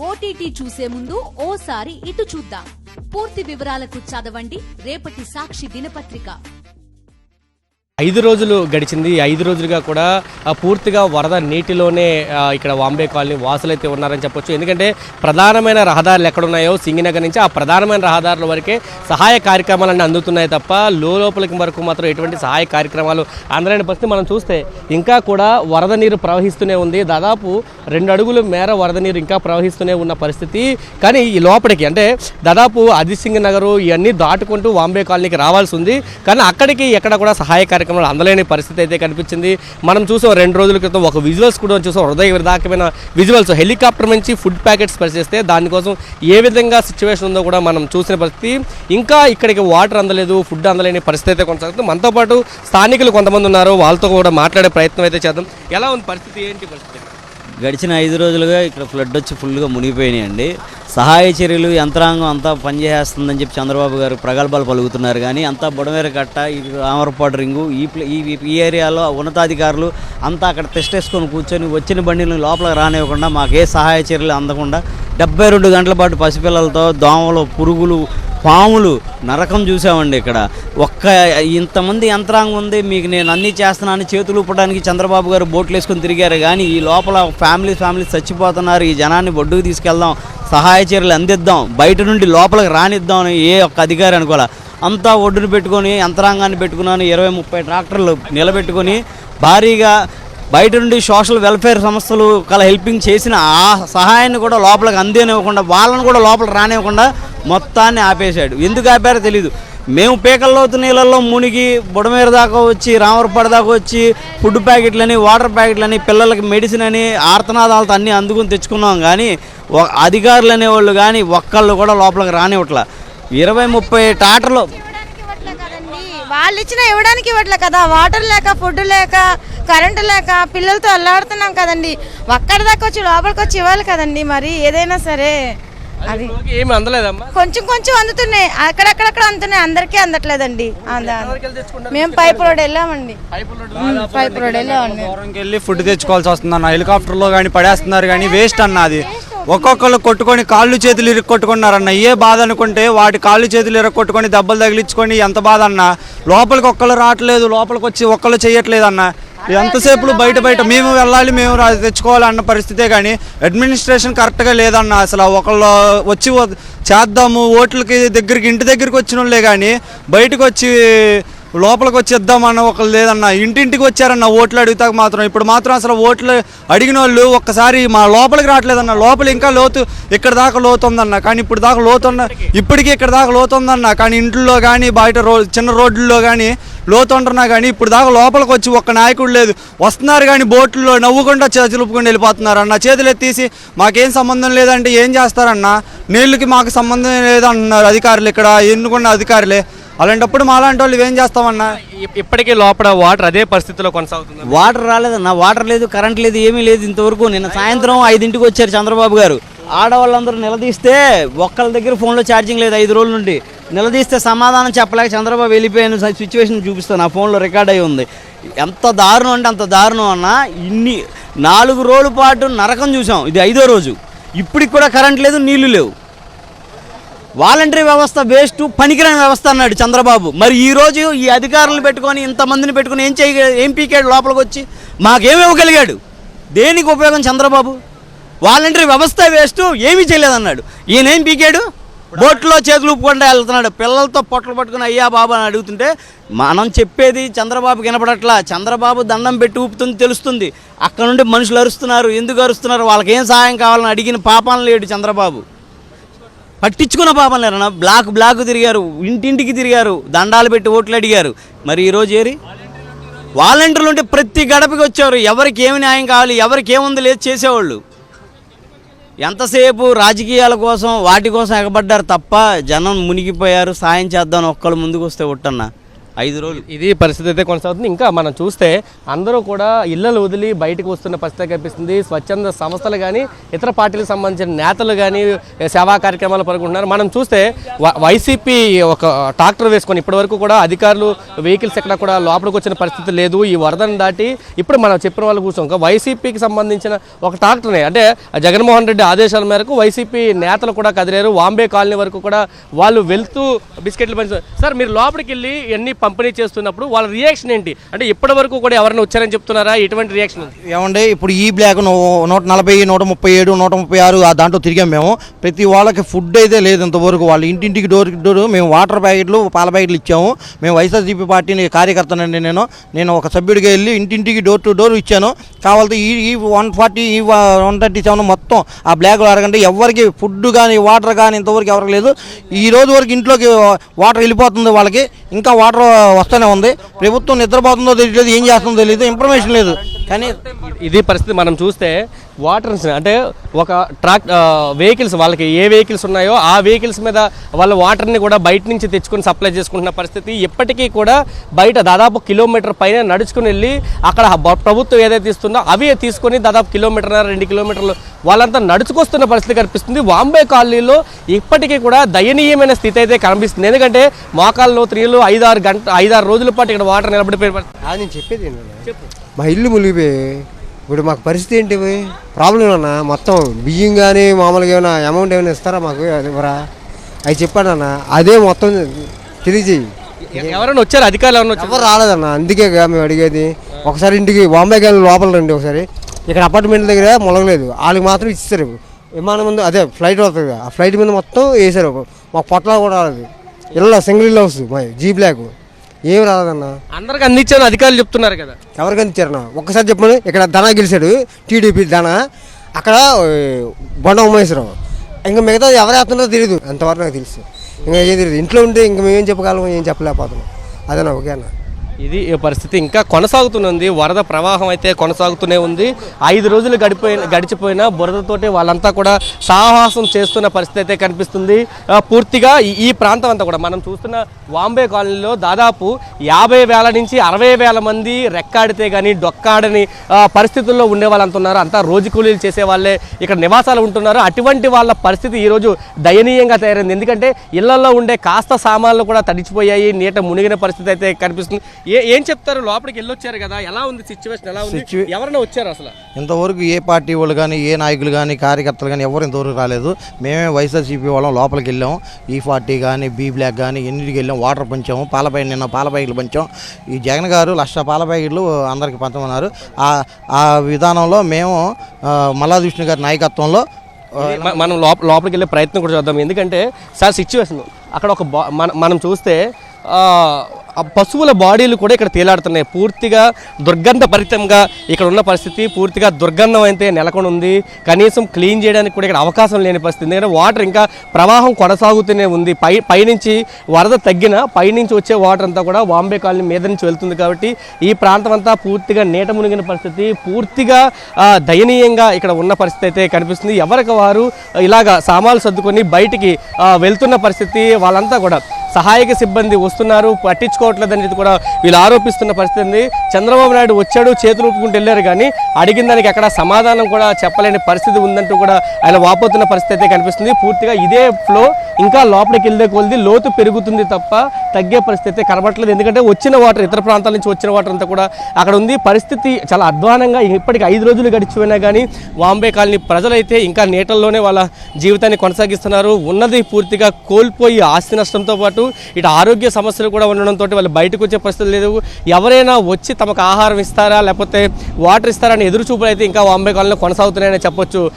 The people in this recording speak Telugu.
ఓటీటీ చూసే ముందు ఓసారి ఇటు చూద్దాం. పూర్తి వివరాలకు చదవండి రేపటి సాక్షి దినపత్రిక. 5 రోజులు గడిచింది. 5 రోజులుగా కూడా పూర్తిగా వరద నీటిలోనే ఇక్కడ వాంబే కాలనీ వాసులైతే ఉన్నారని చెప్పొచ్చు. ఎందుకంటే ప్రధానమైన రహదారులు ఎక్కడున్నాయో సింగినగర్ నుంచి ఆ ప్రధానమైన రహదారుల వరకే సహాయ కార్యక్రమాలన్నీ అందుతున్నాయి తప్ప లోపలికి వరకు మాత్రం ఎటువంటి సహాయ కార్యక్రమాలు అందలేని పరిస్థితి. మనం చూస్తే ఇంకా కూడా వరద నీరు ప్రవహిస్తూనే ఉంది. దాదాపు 2 అడుగుల మేర వరద నీరు ఇంకా ప్రవహిస్తూనే ఉన్న పరిస్థితి. కానీ ఈ లోపలికి అంటే దాదాపు అదిసింగ్ నగరు ఇవన్నీ దాటుకుంటూ వాంబే కాలనీకి రావాల్సి ఉంది. కానీ అక్కడికి ఎక్కడ కూడా సహాయ కార్యక్రమాలు అందలేని పరిస్థితి అయితే కనిపించింది. మనం చూసాం 2 రోజుల క్రితం ఒక విజువల్స్ కూడా చూసాం, హృదయ విదారకమైన విజువల్స్. హెలికాప్టర్ నుంచి ఫుడ్ ప్యాకెట్స్ పరిచేస్తే దానికోసం ఏ విధంగా సిచ్యువేషన్ ఉందో కూడా మనం చూసిన పరిస్థితి. ఇంకా ఇక్కడికి వాటర్ అందలేదు, ఫుడ్ అందలేని పరిస్థితి అయితే కొనసాగుతుంది. మనతో పాటు స్థానికులు కొంతమంది ఉన్నారు, వాళ్ళతో కూడా మాట్లాడే ప్రయత్నం అయితే చేద్దాం. ఎలా ఉంది పరిస్థితి, ఏంటి పరిస్థితి? గడిచిన 5 రోజులుగా ఇక్కడ ఫ్లడ్ వచ్చి ఫుల్గా మునిగిపోయినాయండి. సహాయ చర్యలు యంత్రాంగం అంతా పనిచేస్తుందని చెప్పి చంద్రబాబు గారు ప్రగల్భాలు పలుకుతున్నారు. కానీ అంతా బుడమేర కట్ట, ఈ రామరపాడు రింగు, ఈ ఏరియాలో ఉన్నతాధికారులు అంతా అక్కడ తెస్టేసుకొని కూర్చొని వచ్చిన బండిలను లోపలికి రానివ్వకుండా మాకు ఏ సహాయ చర్యలు అందకుండా 72 గంటల పాటు పసిపిల్లలతో దోమలు, పురుగులు, పాములు నరకం చూసామండి. ఇక్కడ ఇంతమంది యంత్రాంగం ఉంది, మీకు నేను అన్నీ చేస్తున్నాను చేతులు ఊపడానికి చంద్రబాబు గారు బోట్లు వేసుకొని తిరిగారు. కానీ ఈ లోపల ఫ్యామిలీస్ చచ్చిపోతున్నారు. ఈ జనాన్ని బొడ్డుకు తీసుకెళ్దాం, సహాయ చర్యలు అందిద్దాం, బయట నుండి లోపలికి రానిద్దాం అని ఏ ఒక్క అధికారి అనుకోవాలి. అంతా ఒడ్డును పెట్టుకొని యంత్రాంగాన్ని పెట్టుకున్నాను. 20-30 ట్రాక్టర్లు నిలబెట్టుకొని భారీగా బయట నుండి సోషల్ వెల్ఫేర్ సంస్థలు హెల్పింగ్ చేసిన ఆ సహాయాన్ని కూడా లోపలికి అందేనివ్వకుండా, వాళ్ళని కూడా లోపలికి రానివ్వకుండా మొత్తాన్ని ఆపేశాడు. ఎందుకు ఆపారో తెలీదు. మేము పీకల్లోతు నీళ్ళల్లో మునిగి బుడమేర దాకా వచ్చి, రామరపాడు దాకా వచ్చి ఫుడ్ ప్యాకెట్లని, వాటర్ ప్యాకెట్లని, పిల్లలకి మెడిసిన్ అని ఆర్తనాదాలతో అన్నీ అందుకుని తెచ్చుకున్నాం. కానీ అధికారులు అనేవాళ్ళు కానీ ఒక్కళ్ళు కూడా లోపలికి రానివ్వట్లా. 20-30 టాటర్లు వాళ్ళు ఇచ్చిన ఇవ్వడానికి ఇవ్వట్లే కదా. వాటర్ లేక, ఫుడ్ లేక, కరెంటు లేక పిల్లలతో అల్లాడుతున్నాం కదండి. ఒక్కడి దాకా వచ్చి లోపలికి వచ్చి ఇవ్వాలి కదండి. మరి ఏదైనా సరే అది ఏమి అందలేదమ్మా. కొంచెం అందుతున్నాయి, అక్కడక్కడక్కడ అందుతున్నాయి, అందరికీ అందట్లేదండి. మేము పైప్ రోడ్ వెళ్ళామండి. పైప్ రోడ్ వెళ్ళామండి. దూరంకి వెళ్ళి ఫుడ్ తెచ్చుకోవాల్సి వస్తుంది అన్న. హెలికాప్టర్లో కానీ పడేస్తున్నారు కానీ వేస్ట్ అన్న. అది ఒక్కొక్కరు కొట్టుకొని కాళ్ళు చేతులు ఇరుక్కొట్టుకున్నారన్న. ఏ బాధ అనుకుంటే వాటి కాళ్ళు చేతులు ఇరుక్కొట్టుకొని దెబ్బలు తగిలించుకొని ఎంత బాధ అన్న. లోపలికి ఒక్కళ్ళు రావట్లేదు, లోపలికి వచ్చి ఒక్కళ్ళు చేయట్లేదు అన్న. ఎంతసేపు బయట మేము వెళ్ళాలి, మేము తెచ్చుకోవాలి అన్న పరిస్థితే. కానీ అడ్మినిస్ట్రేషన్ కరెక్ట్గా లేదన్న. అసలు ఒకళ్ళు వచ్చి చేద్దాము ఓట్లకి ఇంటి దగ్గరికి వచ్చిన వాళ్ళే కానీ బయటకు వచ్చి లోపలికి వచ్చి ఇద్దామన్న ఒకళ్ళు లేదన్న. ఇంటింటికి వచ్చారన్న ఓట్లు అడుగుతాక మాత్రం. ఇప్పుడు మాత్రం అసలు ఓట్లు అడిగిన వాళ్ళు ఒక్కసారి మా లోపలికి రావట్లేదన్న. లోపల ఇంకా లోతు ఇక్కడ దాకా లోతు ఉందన్న. కానీ ఇప్పుడు దాకా లోతు ఇప్పటికీ ఇక్కడ దాకా లోతు ఉందన్న. కానీ ఇంట్లో కానీ బయట చిన్న రోడ్లలో కానీ లోతు ఉంటున్నా కానీ ఇప్పుడు దాకా లోపలికి వచ్చి ఒక్క నాయకుడు లేదు. వస్తున్నారు కానీ బోట్లలో నవ్వుకుండా చేతులుపుకుండా వెళ్ళిపోతున్నారు అన్న. చేతులు ఎత్తేసి మాకేం సంబంధం లేదంటే ఏం చేస్తారన్న. నీళ్ళకి మాకు సంబంధం లేదంటున్నారు అధికారులు, ఇక్కడ ఎన్నుకున్న అధికారులే. అలాంటప్పుడు మా లాంటి వాళ్ళు ఏం చేస్తామన్నా. ఇప్పటికీ లోపల వాటర్ అదే పరిస్థితిలో కొనసాగుతుంది. వాటర్ రాలేదన్న, వాటర్ లేదు, కరెంట్ లేదు, ఏమీ లేదు ఇంతవరకు. నిన్న సాయంత్రం 5ంటికి వచ్చారు చంద్రబాబు గారు. ఆడవాళ్ళందరూ నిలదీస్తే ఒక్కళ్ళ దగ్గర ఫోన్లో ఛార్జింగ్ లేదు 5 రోజుల నుండి. నిలదీస్తే సమాధానం చెప్పలేక చంద్రబాబు వెళ్ళిపోయిన సిచ్యువేషన్ చూపిస్తాను, నా ఫోన్లో రికార్డ్ అయి ఉంది. ఎంత దారుణం అంటే అంత దారుణం అన్న. 4 రోజుల పాటు నరకం చూసాం. ఇది 5వ రోజు. ఇప్పటికి కూడా కరెంట్ లేదు, నీళ్లు లేవు. వాలంటరీ వ్యవస్థ వేస్ట్, పనికిరాని వ్యవస్థ అన్నాడు చంద్రబాబు. మరి ఈరోజు ఈ అధికారులను పెట్టుకొని ఇంతమందిని పెట్టుకొని ఏం పీకాడు లోపలికి వచ్చి? మాకేమి ఇవ్వగలిగాడు? దేనికి ఉపయోగం చంద్రబాబు? వాలంటరీ వ్యవస్థ వేస్ట్, ఏమీ చేయలేదన్నాడు. ఈయనేం పీకాడు? బోట్లో చేతులు ఊపుకుండా వెళ్తున్నాడు. పిల్లలతో పొట్టలు పట్టుకుని అయ్యా బాబు అని అడుగుతుంటే మనం చెప్పేది చంద్రబాబు వినపడట్లా. చంద్రబాబు దండం పెట్టి ఊపుతుంది తెలుస్తుంది. అక్కడ నుండి మనుషులు అరుస్తున్నారు. ఎందుకు అరుస్తున్నారు? వాళ్ళకి ఏం సహాయం కావాలని అడిగిన పాపం లేడు చంద్రబాబు. పట్టించుకున్న పాపం లేరన్నా. బ్లాక్ తిరిగారు, ఇంటింటికి తిరిగారు, దండాలు పెట్టి ఓట్లు అడిగారు. మరి ఈరోజు ఏరి వాలంటీర్లు ఉంటే ప్రతి గడపకి వచ్చారు. ఎవరికి ఏమి న్యాయం కావాలి, ఎవరికి ఏముంది లేదు చేసేవాళ్ళు. ఎంతసేపు రాజకీయాల కోసం వాటి కోసం ఎగబడ్డారు తప్ప జనం మునిగిపోయారు. సాయం చేద్దాం ఒక్కళ్ళు ముందుకు వస్తే ఒట్టన్నా. 5 రోజులు. ఇది పరిస్థితి అయితే కొనసాగుతుంది. ఇంకా మనం చూస్తే అందరూ కూడా ఇళ్లలు వదిలి బయటకు వస్తున్న పరిస్థితి కనిపిస్తుంది. స్వచ్ఛంద సంస్థలు కానీ ఇతర పార్టీలకు సంబంధించిన నేతలు కానీ సేవా కార్యక్రమాలు పాల్గొంటున్నారు. మనం చూస్తే వైసీపీ ఒక ట్రాక్టర్ వేసుకొని ఇప్పటి వరకు కూడా అధికారులు వెహికల్స్ ఎక్కడ కూడా లోపలికి వచ్చిన పరిస్థితి లేదు. ఈ వరదను దాటి ఇప్పుడు మనం చెప్పిన వాళ్ళు కూర్చోం వైసీపీకి సంబంధించిన ఒక ట్రాక్టర్ని అంటే జగన్మోహన్ రెడ్డి ఆదేశాల మేరకు వైసీపీ నేతలు కూడా కదిలేరు. వాంబే కాలనీ వరకు కూడా వాళ్ళు వెళ్తూ బిస్కెట్లు పంచుతారు. సార్, మీరు లోపలికి వెళ్ళి ఎన్ని పంపిణీ చేస్తున్నప్పుడు వాళ్ళ రియాక్షన్ ఏంటి? అంటే ఇప్పటి వరకు కూడా ఎవరైనా వచ్చారని చెప్తున్నారా? ఎటువంటి రియాక్షన్ ఉంది? ఏమంటే ఇప్పుడు ఈ బ్లాక్ 140, 137, 136 దాంట్లో తిరిగాం మేము. ప్రతి వాళ్ళకి ఫుడ్ అయితే లేదు ఇంతవరకు. వాళ్ళు ఇంటింటికి డోర్ మేము వాటర్ ప్యాకెట్లు, పాల ప్యాకెట్లు ఇచ్చాము. మేము వైఎస్ఆర్సీపీ పార్టీని కార్యకర్తనండి. నేను ఒక సభ్యుడిగా వెళ్ళి ఇంటింటికి డోర్ టు డోర్ ఇచ్చాను. కావాలంటే ఈ 140, ఈ 137 మొత్తం ఆ బ్లాక్లో అడగండి. ఎవరికి ఫుడ్ కానీ వాటర్ కానీ ఇంతవరకు ఎవరికి లేదు. ఈ రోజు వరకు ఇంట్లోకి వాటర్ వెళ్ళిపోతుంది వాళ్ళకి, ఇంకా వాటర్ వస్తూనే ఉంది. ప్రభుత్వం నిద్రపోతుందో తెలియదు, ఏం చేస్తుందో తెలియదు, ఇన్ఫర్మేషన్ లేదు. కానీ ఇది పరిస్థితి. మనం చూస్తే వాటర్స్ అంటే ఒక ట్రాక్ వెహికల్స్ వాళ్ళకి ఏ వెహికల్స్ ఉన్నాయో ఆ వెహికల్స్ మీద వాళ్ళ వాటర్ని కూడా బయట నుంచి తెచ్చుకొని సప్లై చేసుకుంటున్న పరిస్థితి. ఇప్పటికీ కూడా బయట దాదాపు కిలోమీటర్ పైన నడుచుకుని వెళ్ళి అక్కడ ప్రభుత్వం ఏదైతే ఇస్తుందో అవి తీసుకొని దాదాపు 1.5-2 కిలోమీటర్లు వాళ్ళంతా నడుచుకొస్తున్న పరిస్థితి కనిపిస్తుంది. వాంబే కాలనీలో ఇప్పటికీ కూడా దయనీయమైన స్థితి అయితే కనిపిస్తుంది. ఎందుకంటే మోకాల్లో 5-6 రోజుల పాటు ఇక్కడ వాటర్ నిలబడిపోయిన పరిస్థితి. నేను చెప్పేది మా ఇల్లు మునిగిపోయి ఇప్పుడు మాకు పరిస్థితి ఏంటి? ప్రాబ్లం అన్నా మొత్తం బియ్యం కానీ మామూలుగా ఏమైనా అమౌంట్ ఏమైనా ఇస్తారా మాకు? ఇవ్వరా? అవి చెప్పాడన్న అదే మొత్తం తెలియజేయి. ఎవరైనా వచ్చారు? అధికారులు ఎవరైనా వచ్చారు? ఎవరు రాలేదన్న. అందుకే మేము అడిగేది. ఒకసారి ఇంటికి బాంబే కానీ లోపల రండి ఒకసారి. ఇక్కడ అపార్ట్మెంట్ దగ్గర మొలగలేదు, వాళ్ళకి మాత్రం ఇచ్చారు. విమానం ముందు అదే ఫ్లైట్ అవుతుంది, ఆ ఫ్లైట్ మీద మొత్తం వేసారు. మాకు పొట్లాలు కూడా రాలేదు. ఇళ్ళ సింగిల్ హౌస్ మా జీ బ్లాక్ ఏం రాలేదన్న. అందరికి అందించాను అధికారులు చెప్తున్నారు కదా. ఎవరికి అందించారన్న? ఒక్కసారి చెప్పండి. ఇక్కడ ధనా గెలిచాడు, టీడీపీ ధనా, అక్కడ బొండ ఉమేశ్వరరావు. ఇంకా మిగతా ఎవరు వేస్తున్నారో తెలియదు. అంతవరకు నాకు తెలుసు. ఇంకా ఏం తెలియదు. ఇంట్లో ఉంటే ఇంకా మేమేం చెప్పగలం, ఏం చెప్పలేకపోతున్నాం. అదేనా ఓకే అన్న. ఇది ఈ పరిస్థితి ఇంకా కొనసాగుతున్నది. వరద ప్రవాహం అయితే కొనసాగుతూనే ఉంది. 5 రోజులు గడిచిపోయినా బురదతోటి వాళ్ళంతా కూడా సాహసం చేస్తున్న పరిస్థితి అయితే కనిపిస్తుంది. పూర్తిగా ఈ ప్రాంతం అంతా కూడా మనం చూస్తున్న వాంబే కాలనీలో దాదాపు 50,000 నుంచి 60,000 మంది రెక్కాడితే కానీ డొక్కాడని పరిస్థితుల్లో ఉండే వాళ్ళంతా ఉన్నారు. అంతా రోజు కూలీలు చేసే వాళ్ళే ఇక్కడ నివాసాలు ఉంటున్నారు. అటువంటి వాళ్ళ పరిస్థితి ఈరోజు దయనీయంగా తయారైంది. ఎందుకంటే ఇళ్లలో ఉండే కాస్త సామాన్లు కూడా తడిచిపోయాయి, నీట మునిగిన పరిస్థితి అయితే కనిపిస్తుంది. ఏం చెప్తారు? లోపలికి వెళ్ళొచ్చారు కదా, ఎలా ఉంది సిచ్యువేషన్? ఎలా ఉంది? ఎవరైనా వచ్చారు అసలు? ఇంతవరకు ఏ పార్టీ వాళ్ళు కానీ, ఏ నాయకులు కానీ, కార్యకర్తలు కానీ ఎవరు ఇంతవరకు రాలేదు. మేమే వైఎస్ఆర్సీపీ వాళ్ళం లోపలికి వెళ్ళాము. E40 కానీ, బీ బ్లాక్ కానీ ఎన్నిటికి వెళ్ళాం. వాటర్ పంచాము, పాల ప్యాకెట్లు పంచాం. ఈ జగన్ గారు 1,00,000 పాల ప్యాకెట్లు అందరికి పంచమన్నారు. ఆ విధానంలో మేము మల్లాది విష్ణు గారి నాయకత్వంలో మనం లోపలికి వెళ్ళే ప్రయత్నం కూడా చేద్దాం. ఎందుకంటే సార్ సిచ్యువేషన్ అక్కడ ఒక మనం చూస్తే పశువుల బాడీలు కూడా ఇక్కడ తేలాడుతున్నాయి. పూర్తిగా దుర్గంధభరితంగా ఇక్కడ ఉన్న పరిస్థితి. పూర్తిగా దుర్గంధం అయితే నెలకొని ఉంది. కనీసం క్లీన్ చేయడానికి కూడా ఇక్కడ అవకాశం లేని పరిస్థితి. ఎందుకంటే వాటర్ ఇంకా ప్రవాహం కొనసాగుతూనే ఉంది. పైనుంచి వరద తగ్గిన పైనుంచి వచ్చే వాటర్ అంతా కూడా వాంబే కాలనీ మీద నుంచి వెళ్తుంది. కాబట్టి ఈ ప్రాంతం అంతా పూర్తిగా నీట మునిగిన పరిస్థితి. పూర్తిగా దయనీయంగా ఇక్కడ ఉన్న పరిస్థితి అయితే కనిపిస్తుంది. ఎవరికి వారు ఇలాగా సామాన్లు సర్దుకొని బయటికి వెళ్తున్న పరిస్థితి. వాళ్ళంతా కూడా సహాయక సిబ్బంది వస్తున్నారు, పట్టించుకోవట్లేదని కూడా వీళ్ళు ఆరోపిస్తున్న పరిస్థితి ఉంది. చంద్రబాబు నాయుడు వచ్చాడు, చేతులు ఊపుకుంటూ వెళ్ళారు, కానీ అడిగిన దానికి ఎక్కడ సమాధానం కూడా చెప్పలేని పరిస్థితి ఉందంటూ కూడా ఆయన వాపోతున్న పరిస్థితి అయితే కనిపిస్తుంది. పూర్తిగా ఇదే ఫ్లో ఇంకా లోపలికి వెళ్ళే కొలిది లోతు పెరుగుతుంది తప్ప తగ్గే పరిస్థితి కనబడట్లేదు. ఎందుకంటే వచ్చిన వాటర్, ఇతర ప్రాంతాల నుంచి వచ్చిన వాటర్ అంతా కూడా అక్కడ ఉంది. పరిస్థితి చాలా అధ్వానంగా. ఇప్పటికి 5 రోజులు గడిచిపోయినా కానీ వాంబే కాలనీ ప్రజలైతే ఇంకా నీటల్లోనే వాళ్ళ జీవితాన్ని కొనసాగిస్తున్నారు. ఉన్నది పూర్తిగా కోల్పోయి ఆస్తి నష్టంతో పాటు ఇటు ఆరోగ్య సమస్యలు కూడా ఉండడంతో వాళ్ళు బయటకు వచ్చే పరిస్థితి లేదు. ఎవరైనా వచ్చి తమకు ఆహారం ఇస్తారా లేకపోతే వాటర్ ఇస్తారా అని ఎదురు చూపులు అయితే ఇంకా వాంబే కాలనీలో కొనసాగుతున్నాయని చెప్పొచ్చు.